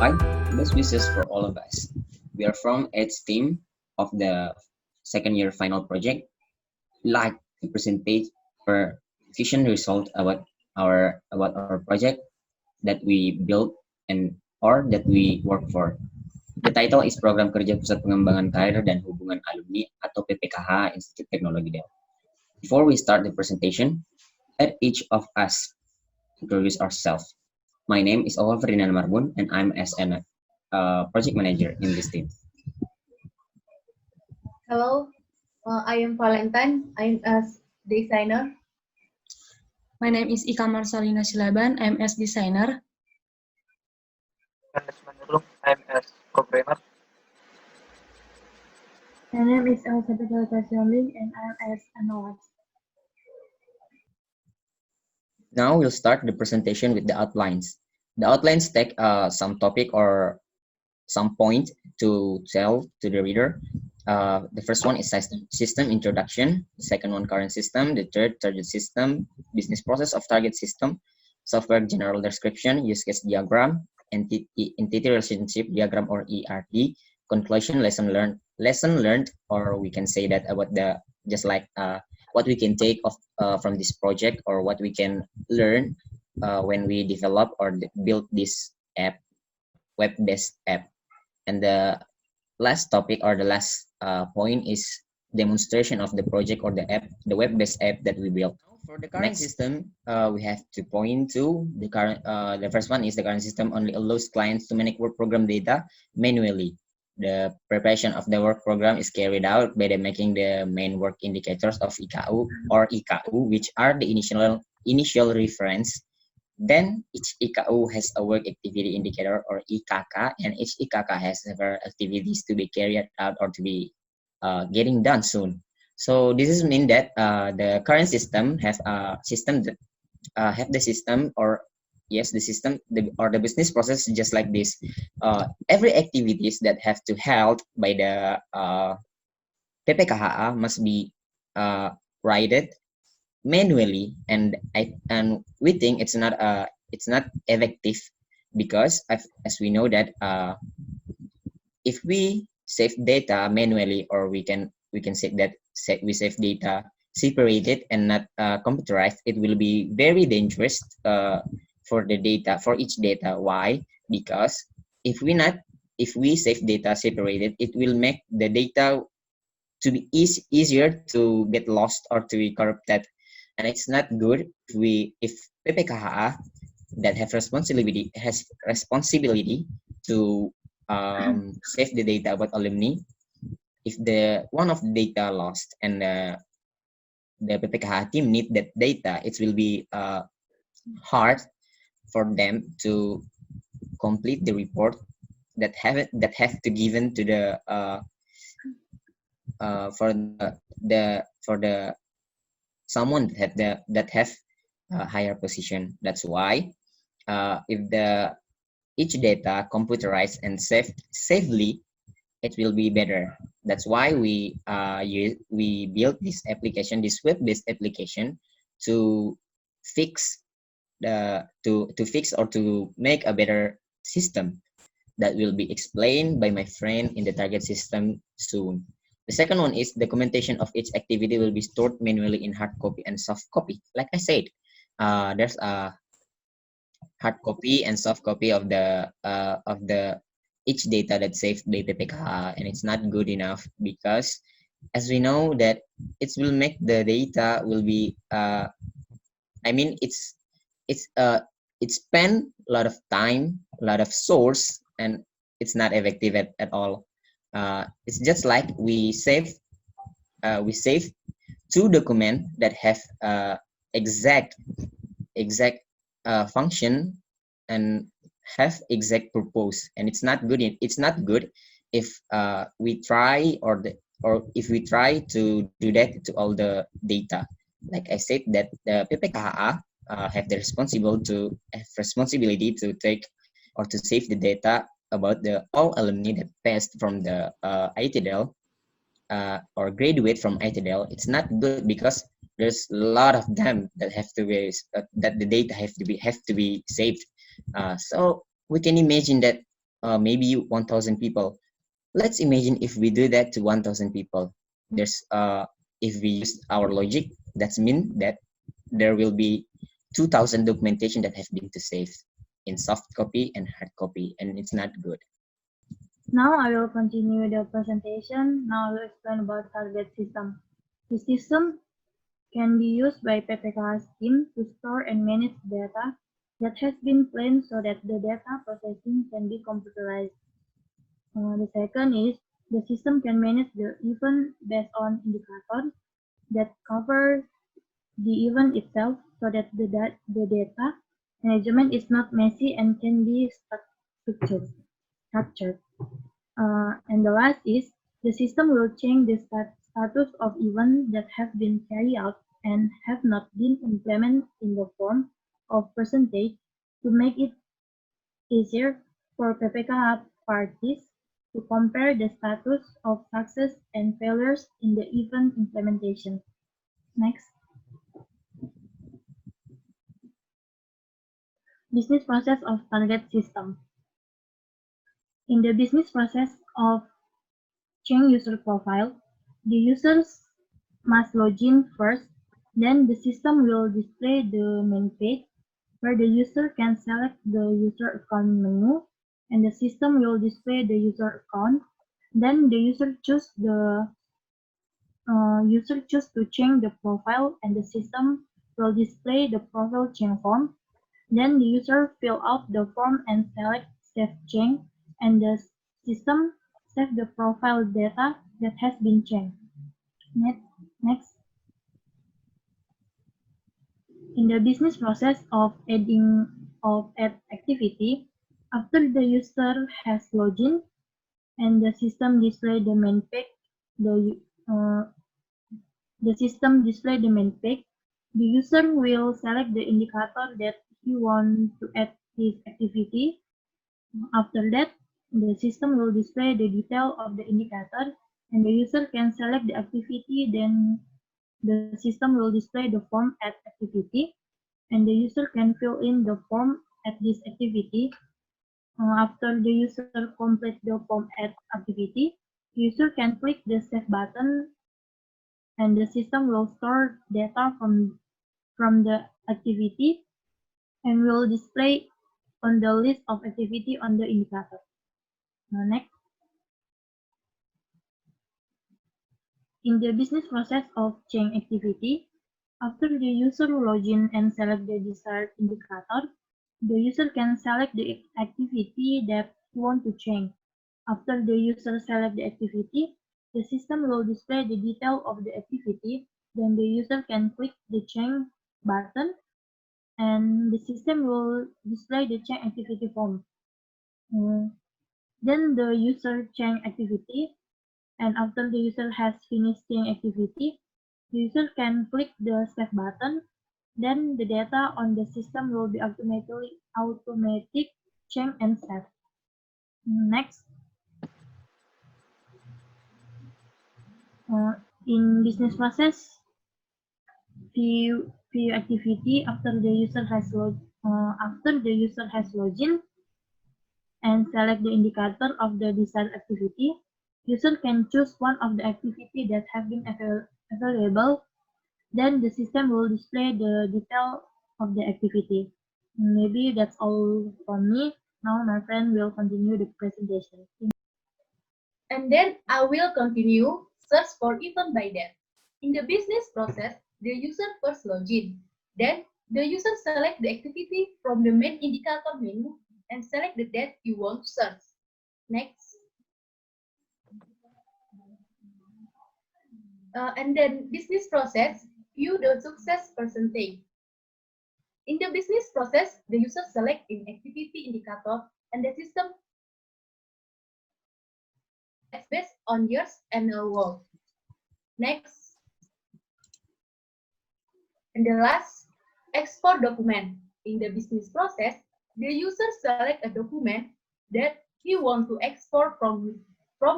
Hi, best wishes for all of us. We are from Ed's team of the second year final project. We like to present our vision result about our project that we built and or that we work for. The title is Program Kerja Pusat Pengembangan Karir dan Hubungan Alumni atau PPKH Institut Teknologi Dell. Before we start the presentation, let each of us introduce ourselves. My name is Olga Ferdinand Marbun, and I'm as an project manager in this team. Hello, I am Valentine. I'm a designer. My name is Ika Marcelina Silaban. I'm as designer. Ernest Manurung. I'm as programmer. My name is Elizabeth Sioling and I'm as analyst. Now we'll start the presentation with the outlines. The outlines take some topic or some point to tell to the reader. The first one is system introduction, the second one current system, the third target system, business process of target system, software general description, use case diagram, entity relationship diagram or ERD, conclusion lesson learned, or we can say that about the just like what we can take of from this project or what we can learn when we develop or build this app, web-based app. And the last topic or the last point is demonstration of the project or the app, the web-based app that we built. For the current system, we have to point to the current. The first one is the current system only allows clients to manage work program data manually. The preparation of the work program is carried out by the making the main work indicators of IKU or IKU, which are the initial reference. Then each IKU has a work activity indicator or IKK, and each IKK has several activities to be carried out or to be getting done soon. So this is mean that the current system have a system that have the system or yes the system or the business process just like this. Every activities that have to held by the PPKHA must be written manually, and we think it's not effective because as we know that if we save data manually, or we can say that we save data separated and not computerized, it will be very dangerous for the data, for each data. Why? Because if we save data separated, it will make the data to be easier to get lost or to be corrupted, and it's not good if PPKHA that has responsibility to save the data about alumni. If the one of the data lost and the PPKHA team need that data, it will be hard for them to complete the report that have to given to the for the someone that have a higher position. That's why if the each data computerized and saved safely, it will be better. That's why we built this application, this web-based application, to fix to fix or to make a better system that will be explained by my friend in the target system soon. The second one is documentation of each activity will be stored manually in hard copy and soft copy. Like I said, there's a hard copy and soft copy of the each data that's saved by PPKH, and it's not good enough because as we know that it will make the data will be I mean it spend a lot of time, a lot of source, and it's not effective at all. It's just like we save two documents that have exact function and have exact purpose, and it's not good if we try or if we try to do that to all the data. Like I said, that the PPKHA have the responsibility to take or to save the data about the all alumni that passed from the ITDL or graduate from ITDL. It's not good because there's a lot of them that have to be that the data have to be saved. So we can imagine that maybe 1,000 people. Let's imagine if we do that to 1,000 people. If we use our logic, that's mean that there will be 2,000 documentation that have been to save in soft copy and hard copy, and it's not good. Now I will continue the presentation. Now I will explain about target system. The system can be used by PPK's team to store and manage data that has been planned so that the data processing can be computerized. The second is the system can manage the event based on indicators that cover the event itself so that the data management is not messy and can be structured. And the last is the system will change the status of events that have been carried out and have not been implemented in the form of percentage to make it easier for PPK parties to compare the status of success and failures in the event implementation. Next. Business process of target system. In the business process of change user profile, the users must log in first, then the system will display the main page where the user can select the user account menu, and the system will display the user account. Then the user choose to change the profile, and the system will display the profile change form. Then the user fill out the form and select Save Change, and the system save the profile data that has been changed. Next. In the business process of add activity, after the user has logged in and the system display the main page, the system display the main page, the user will select the indicator that he wants to add his activity. After that, the system will display the detail of the indicator, and the user can select the activity. Then the system will display the form add activity, and the user can fill in the form at this activity. After the user complete the form add activity, the user can click the save button, and the system will store data from the activity and will display on the list of activity on the indicator. Next. In the business process of change activity, after the user login and select the desired indicator, the user can select the activity that he wants to change. After the user select the activity, the system will display the detail of the activity. Then the user can click the change button, and the system will display the change activity form. Then the user change activity, and after the user has finished change activity, the user can click the save button. Then the data on the system will be automatic change and save. Next. In business process, view activity after the user has logged in and select the indicator of the desired activity, user can choose one of the activity that have been available. Then the system will display the detail of the activity. Maybe that's all from me. Now my friend will continue the presentation. And then I will continue search for event by date. In the business process, the user first login. Then the user select the activity from the main indicator menu and select the date you want to search. Next. And then business process, view the success percentage. In the business process, the user select an activity indicator and the system based on years and a world. Next. And the last, export document. In the business process, the user select a document that he wants to export from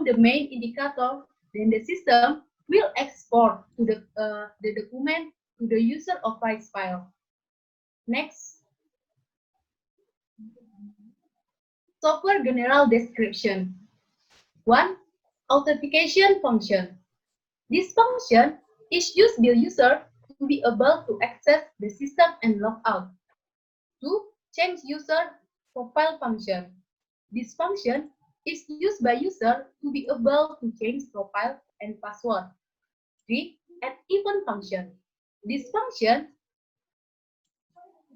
the main indicator. Then the system will export to the document to the user authorized file. Next. Software general description. 1. Authentication function. This function is used by user to be able to access the system and log out. 2. Change user profile function. This function is used by user to be able to change profile and password. 3. Add event function. This function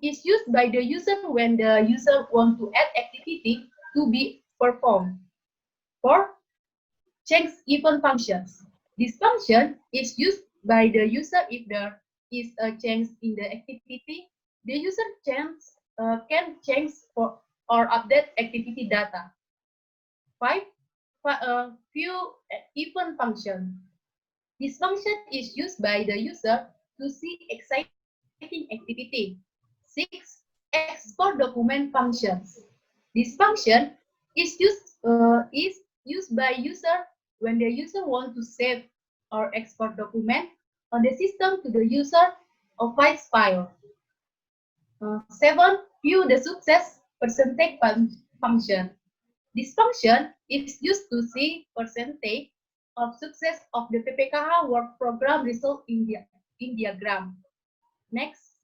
is used by the user when the user wants to add activity to be performed. 4. Change event functions. This function is used by the user if there is a change in the activity. The user can change or update activity data. 5. View event function. This function is used by the user to see exciting activity. 6. Export document functions. This function is used by user when the user wants to save or export document on the system to the user of files file. 7. View the success percentage function. This function is used to see percentage of success of the PPKH work program result in diagram. Next.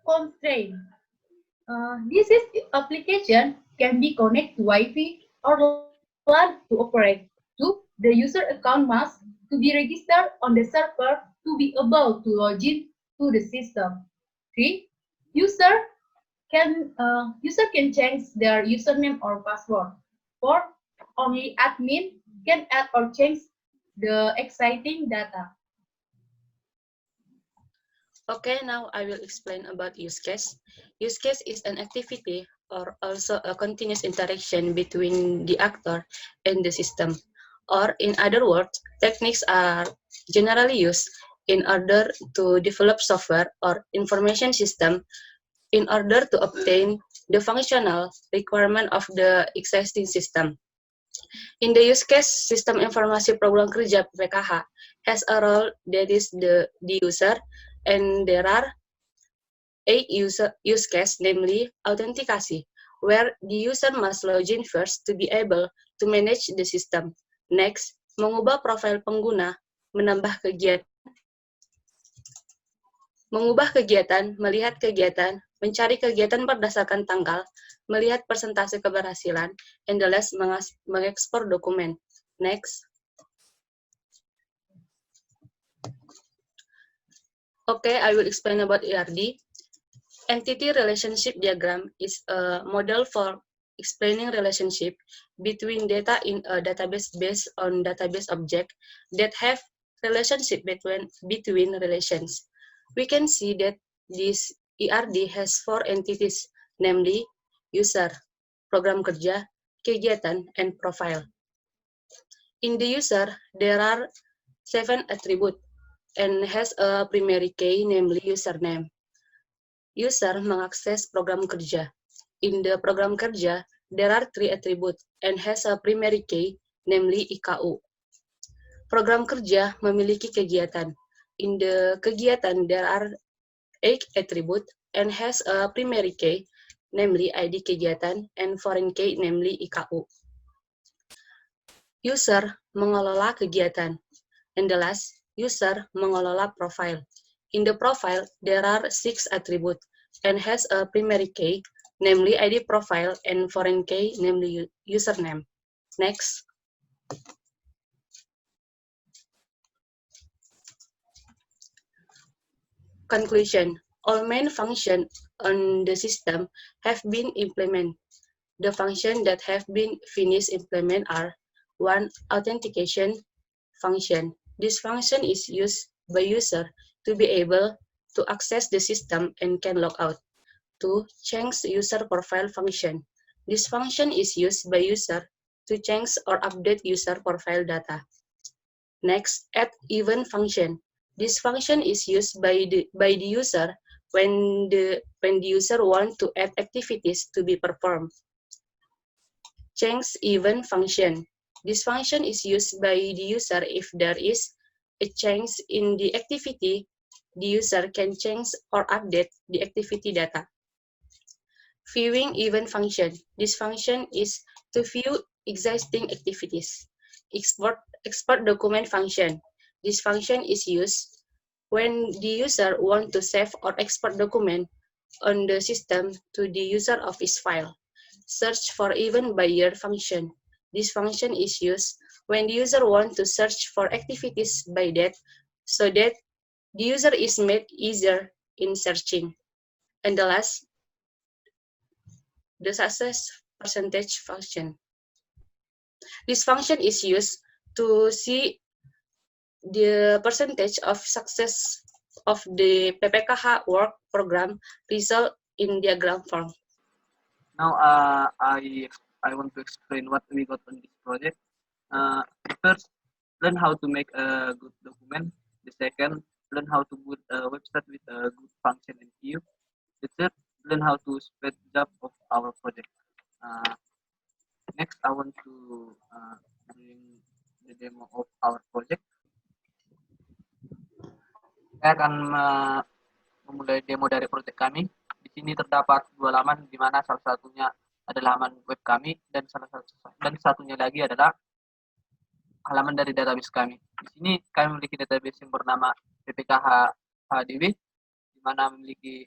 Constraint. This application can be connected to Wi-Fi or LAN to operate. 2. The user account must to be registered on the server to be able to log in to the system. 3. User can change their username or password. 4. Only admin can add or change the exciting data. Okay, now I will explain about use case. Use case is an activity or also a continuous interaction between the actor and the system. Or in other words, techniques are generally used in order to develop software or information system in order to obtain the functional requirement of the existing system. In the use case, Sistem Informasi Program Kerja PPKH has a role that is the user, and there are 8 use case, namely authentication, where the user must log in first to be able to manage the system. Next, mengubah profil pengguna, melihat kegiatan, mencari kegiatan berdasarkan tanggal, melihat persentase keberhasilan, and the last mengekspor dokumen. Next. Okay, I will explain about ERD. Entity relationship diagram is a model for explaining relationship between data in a database based on database object that have relationship between relations. We can see that this ERD has 4 entities, namely user, program kerja, kegiatan, and profile. In the user, there are 7 attributes and has a primary key, namely username. User mengakses program kerja. In the program kerja, there are 3 attributes and has a primary key, namely IKU. Program kerja memiliki kegiatan. In the kegiatan, there are 8 attributes and has a primary key, namely ID kegiatan, and foreign key, namely IKU. User mengelola kegiatan. And the last, user mengelola profile. In the profile, there are 6 attributes and has a primary key, namely ID profile, and foreign key, namely username. Next. Conclusion. All main functions on the system have been implemented. The functions that have been finished implement are 1. Authentication function. This function is used by user to be able to access the system and can log out. 2. Change user profile function. This function is used by user to change or update user profile data. Next, add event function. This function is used by the user when the user wants to add activities to be performed. Change event function. This function is used by the user if there is a change in the activity. The user can change or update the activity data. Viewing event function. This function is to view existing activities. Export document function. This function is used when the user wants to save or export document on the system to the user of his file. Search for event by year function. This function is used when the user wants to search for activities by date so that the user is made easier in searching. And the last, the success percentage function. This function is used to see the percentage of success of the PPKH work program result in diagram form. Now, I want to explain what we got on this project. First, learn how to make a good document. The second, learn how to build a website with a good function and view. The third, learn how to spread the job of our project. Next, I want to bring the demo of our project. Saya akan memulai demo dari proyek kami. Di sini terdapat dua laman, di mana salah satunya adalah halaman web kami dan satunya lagi adalah halaman dari database kami. Di sini kami memiliki database yang bernama PPKH HDW, di mana memiliki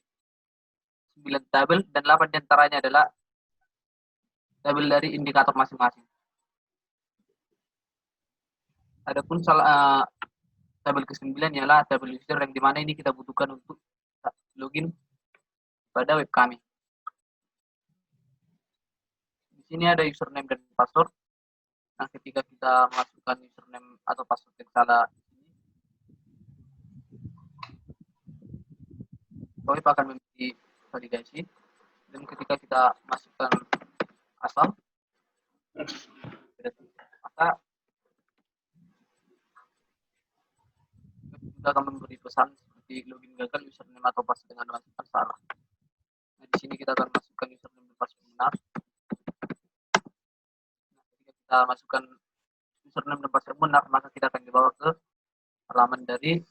9 tabel dan 8 diantaranya adalah tabel dari indikator masing-masing. Adapun tabel ke-9 ialah tabel user yang dimana ini kita butuhkan untuk login pada web kami. Di sini ada username dan password. Nah, ketika kita masukkan username atau password yang salah, web akan memiliki validasi. Dan ketika kita masukkan asal, maka kita akan memberi pesan seperti login gagal, username atau password dengan masukkan salah. Nah, di sini kita akan masukkan username dan password benar. Nah, ketika kita masukkan username dan password benar, maka kita akan dibawa ke halaman dari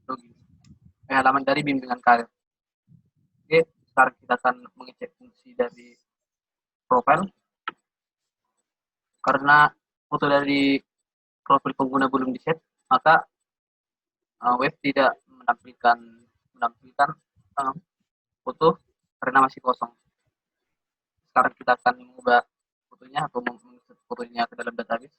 login, halaman dari bimbingan karir. Oke, sekarang kita akan mengecek fungsi dari profil. Karena foto dari profil pengguna belum di-set, maka web tidak menampilkan foto karena masih kosong. Sekarang kita akan mengubah fotonya atau menginsert fotonya ke dalam database.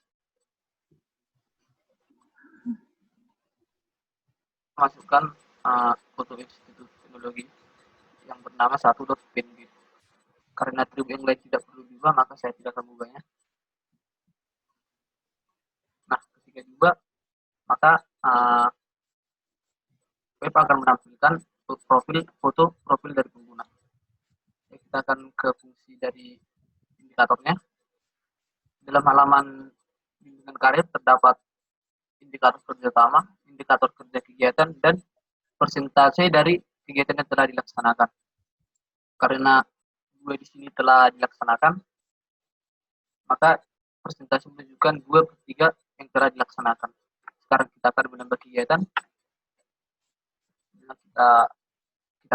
Masukkan foto Institut Teknologi yang bernama 1.png. Karena atribut yang lain tidak perlu diubah, maka saya tidak akan mengubahnya. Nah, ketika diubah, maka web akan menampilkan foto profil dari pengguna. Kita akan ke fungsi dari indikatornya. Dalam halaman bimbingan karir terdapat indikator kerja utama, indikator kerja kegiatan, dan persentase dari kegiatan yang telah dilaksanakan. Karena dua di sini telah dilaksanakan, maka persentase menunjukkan 2/3 yang telah dilaksanakan. Sekarang kita akan menambah kegiatan. Nah, kita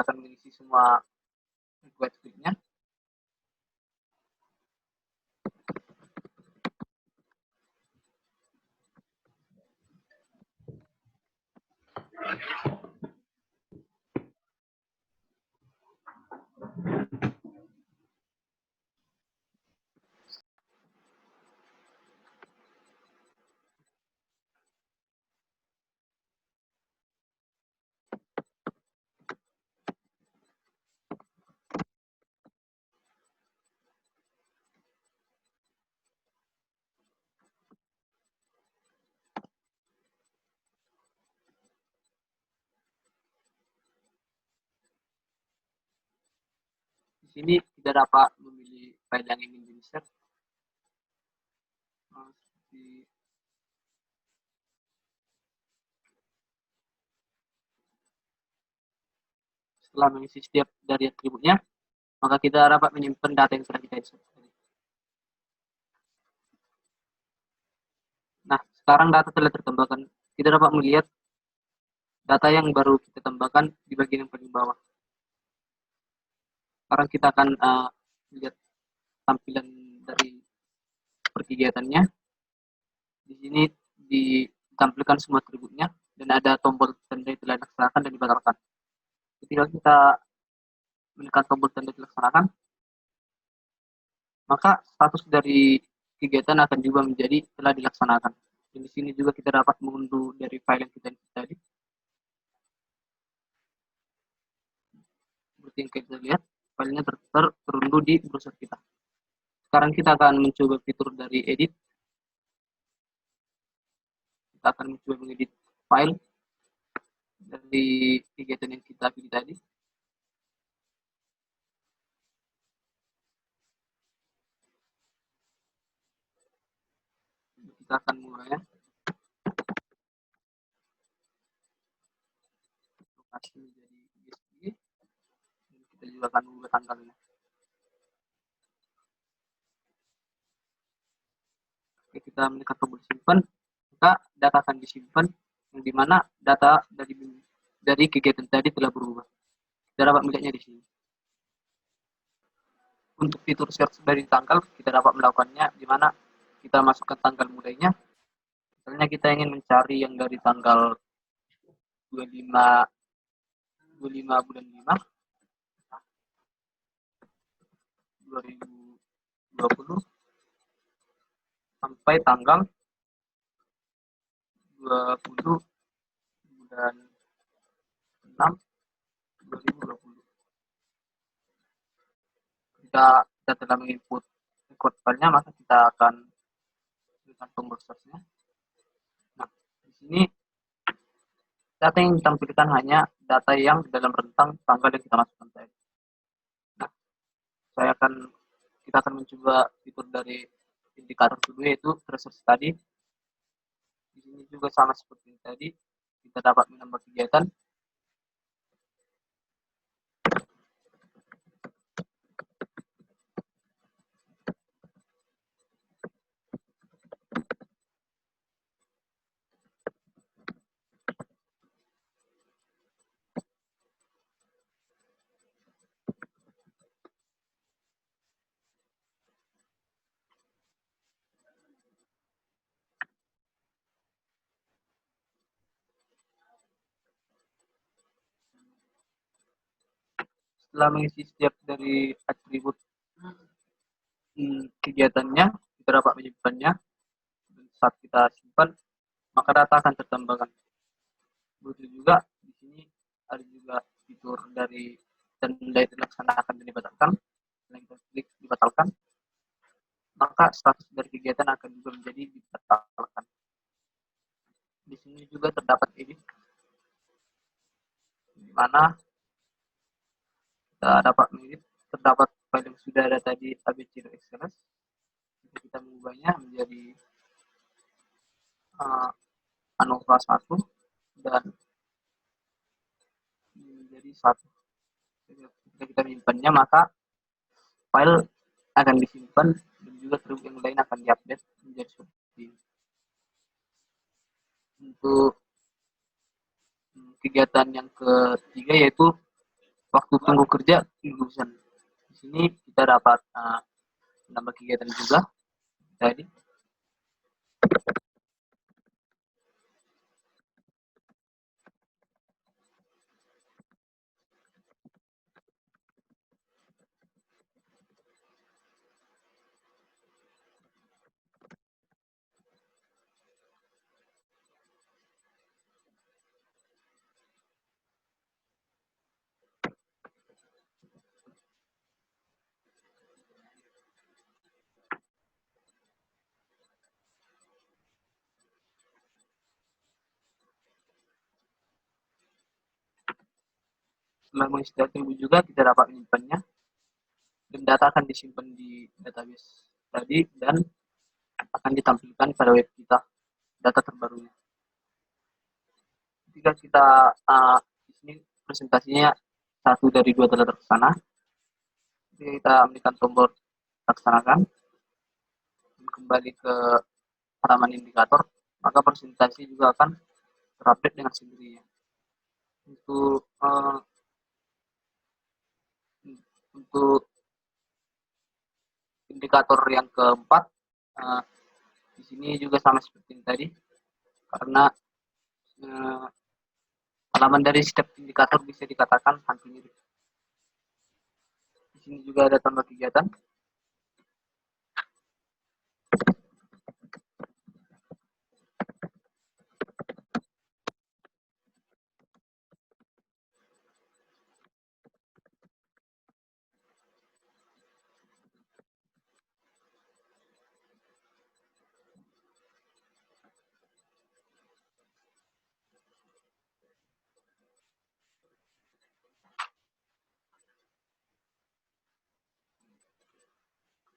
akan mengisi semua required field-nya. Di sini tidak dapat memilih file yang ingin di-insert. Setelah mengisi setiap dari atributnya, maka kita dapat menyimpan data yang telah kita insert. Nah, sekarang data telah tertambahkan. Kita dapat melihat data yang baru kita tambahkan di bagian yang paling bawah. Sekarang kita akan lihat tampilan dari perkegiatannya. Di sini ditampilkan semua atributnya dan ada tombol tanda telah dilaksanakan dan dibatalkan. Ketika kita menekan tombol tanda dilaksanakan, maka status dari kegiatan akan juga menjadi telah dilaksanakan. Dan di sini juga kita dapat mengunduh dari file yang kita input tadi. Seperti yang kita lihat, filenya terunduh di browser kita. Sekarang kita akan mencoba fitur dari edit. Kita akan mencoba mengedit file dari kegiatan yang kita pilih tadi. Kita akan mulai. Lokasi menjadi GSG. Kita juga akan mengubah tanggalnya. Oke, kita menekan tombol simpan, maka data akan disimpan, yang dimana data dari kegiatan tadi telah berubah. Kita dapat melihatnya di sini. Untuk fitur search dari tanggal, kita dapat melakukannya di mana kita masukkan tanggal mulainya. Misalnya kita ingin mencari yang dari tanggal 25 bulan 5 2020 sampai tanggal 20 bulan 6 2020. Kita telah menginput record filenya, maka kita akan berikan tombol search-nya. Nah, di sini data yang ditampilkan hanya data yang dalam rentang tanggal yang kita masukkan tadi. Nah, kita akan mencoba fitur dari indikator kedua, yaitu research tadi. Di sini juga sama seperti tadi, kita dapat menambah kegiatan. Setelah mengisi setiap dari atribut kegiatannya, kita dapat menyimpannya. Dan saat kita simpan, maka data akan tertambahkan. Begitu juga di sini ada juga fitur dari tanda dilaksanakan dan dibatalkan. Setelah kita klik dibatalkan, maka status dari kegiatan akan juga menjadi dibatalkan. Di sini juga terdapat edit, di mana kita dapat mengedit, terdapat file yang sudah ada tadi abc.xls. Kita mengubahnya menjadi Anova 1 dan menjadi 1. Ketika kita menyimpannya, maka file akan disimpan dan juga atribut yang lain akan diupdate menjadi seperti ini. Untuk kegiatan yang ketiga, yaitu waktu tunggu kerja lulusan. Di sini kita dapat menambah kegiatan juga tadi. Setelah mengisi atribut juga, kita dapat menyimpannya dan data akan disimpan di database tadi dan akan ditampilkan pada web kita data terbarunya. Ketika kita di sini presentasinya 1 dari 2 telah terlaksana, ketika kita menekan tombol laksanakan dan kembali ke halaman indikator, maka presentasi juga akan terupdate dengan Untuk indikator yang keempat, di sini juga sama seperti yang tadi, karena halaman dari setiap indikator bisa dikatakan hampir mirip. Di sini juga ada tambah kegiatan.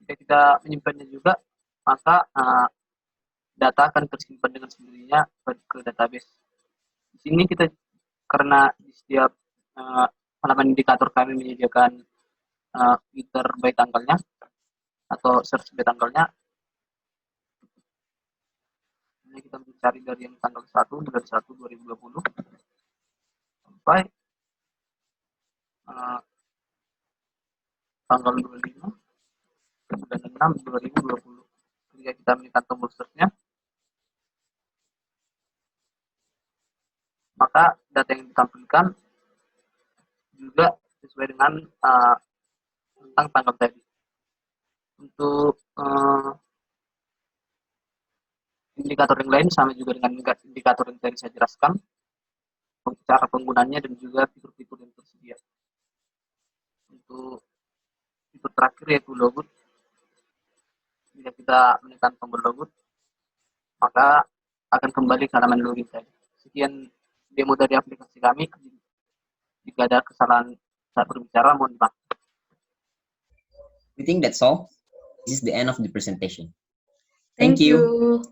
Jika kita menyimpannya juga, maka data akan tersimpan dengan sendirinya ke database. Di sini kita, karena di setiap halaman indikator kami menyediakan filter by tanggalnya atau search by tanggalnya, ini kita mencari dari yang tanggal 1 bulan 1 2020 sampai tanggal 25 bulan 6 2020. Ketika kita menekan tombol search-nya, maka data yang ditampilkan juga sesuai dengan tentang tanggal tadi. Untuk indikator yang lain sama juga dengan indikator yang tadi saya jelaskan, cara penggunaannya dan juga fitur-fitur yang tersedia. Untuk fitur terakhir yaitu logout. Jika kita menekan tombol logout, maka akan kembali ke halaman login tadi. Sekian demo dari aplikasi kami. Jika ada kesalahan saat berbicara, mohon maaf. We think that's all. This is the end of the presentation. Thank you.